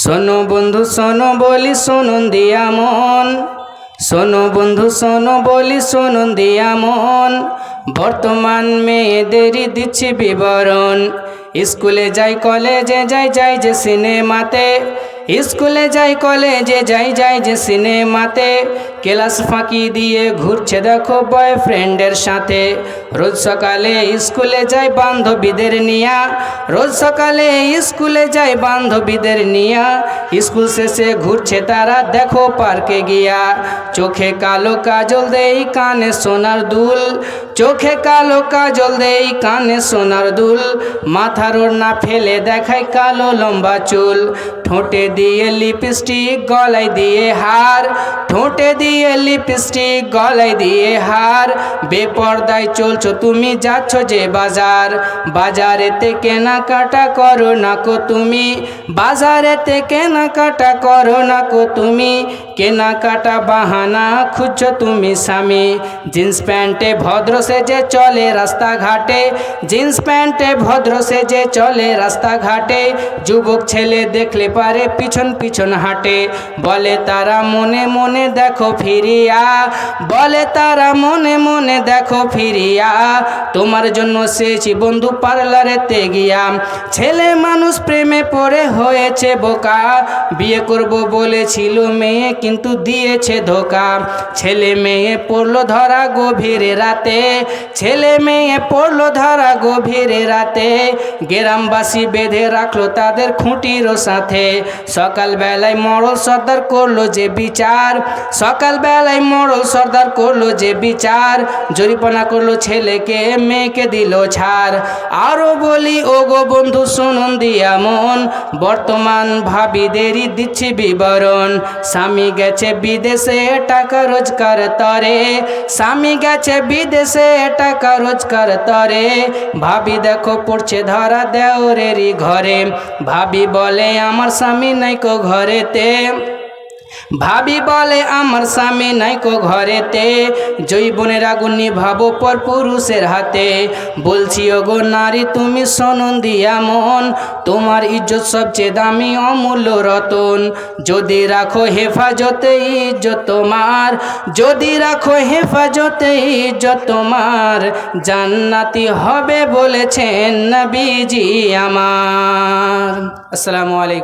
শোনো বন্ধু শোনো বলি শুনুন দিয়া মন, শোনো বন্ধু শোনো বলি শুনুন দিয়া মন। বর্তমান মেয়েদেরই দিচ্ছি বিবরণ। স্কুলে যাই কলেজে যাই যাই যে সিনেমাতে, স্কুলে যাই কলেজে যাই যাই যে সিনেমাতে। ক্লাস ফাঁকি দিয়ে ঘুরছে দেখো বয়ফ্রেন্ডের সাথে। রোজ সকালে স্কুলে যাই বান্ধবীদের নিয়া, রোজ সকালে স্কুলে যাই বান্ধবীদের নিয়া। স্কুল শেষে ঘুরছে তারা দেখো পার্কে গিয়া। চোখে কালো কাজল দেই কানে সোনার দুল, চোখে কালো কাজল দেই কানে সোনার দুল। মাথার ওড়না ফেলে দেখায় কালো লম্বা চুল। ঠোঁটে দিয়ে লিপস্টিক গলায় দিয়ে হার, ঠোঁটে দিয়ে লিপস্টিক গলায় দিয়ে হার। বেপর্দায় চলছো তুমি যাচ্ছ যে বাজার, বাজারেতে কেনাকাটা করো না কো তুমি, বাজারেতে কেনাকাটা করো না কো তুমি। কেনাকাটা বাহানা খুঁজছো তুমি স্বামী। জিন্স প্যান্টে ভদ্র সেজে চলে রাস্তাঘাটে, জিন্স প্যান্টে ভদ্র সেজে চলে রাস্তাঘাটে। যুবক ছেলে দেখলে পারে পিছন পিছন হাঁটে, বলে তারা মনে মনে দেখো ফিরিয়া, বলে তারা মনে মনে দেখো ফিরিয়া। তোমার জন্য সেছি বন্ধু পার্লারেতে গিয়া। ছেলে মানুষ প্রেমে পড়ে হয়েছে বোকা, বিয়ে করব বলেছিল মেয়ে কিন্তু দিয়েছে ধোকা। ছেলে মেয়ে পড়লো ধরা গভীর রাতে, ছেলে মেয়ে পড়লো ধরা গভীর রাতে। গ্রামবাসী বেঁধে রাখলো তাদের খুঁটির সাথে। সকালবেলায় মোড়ল সর্দার করলো যে বিচার, সকালবেলায় মোড়ল সর্দার করলো যে বিচার। জরিমানা করলো ছেলেকে মেয়েকে দিল ছাড়। আরো বলি ও গো বন্ধু শুনুন দিয়া মন, বর্তমান ভাবিদেরই দিচ্ছি বিবরণ। স্বামী গেছে বিদেশে টাকা রোজগার তরে, স্বামী গেছে বিদেশে টাকা রোজগার তরে। ভাবি দেখো পড়ছে ধরা দেওরেরই ঘরে। ভাবি বলে আমার স্বামী নাইকো ঘরেতে, ভাবি বলে আমার স্বামী নাইকো ঘরেতে। জৈবনের আগুন নিভাবো পর পুরুষের হাতে। বলছি ওগো নারী তুমি শোনো দিয়া মন, তোমার ইজ্জত সবচেয়ে দামি অমূল্য রতন। যদি রাখো হেফাজতে ইজ্জত তোমার, যদি রাখো হেফাজতে ইজ্জত তোমার। জান্নাতি হবে বলেছেন নবীজি আমার। আসসালামু আলাইকুম।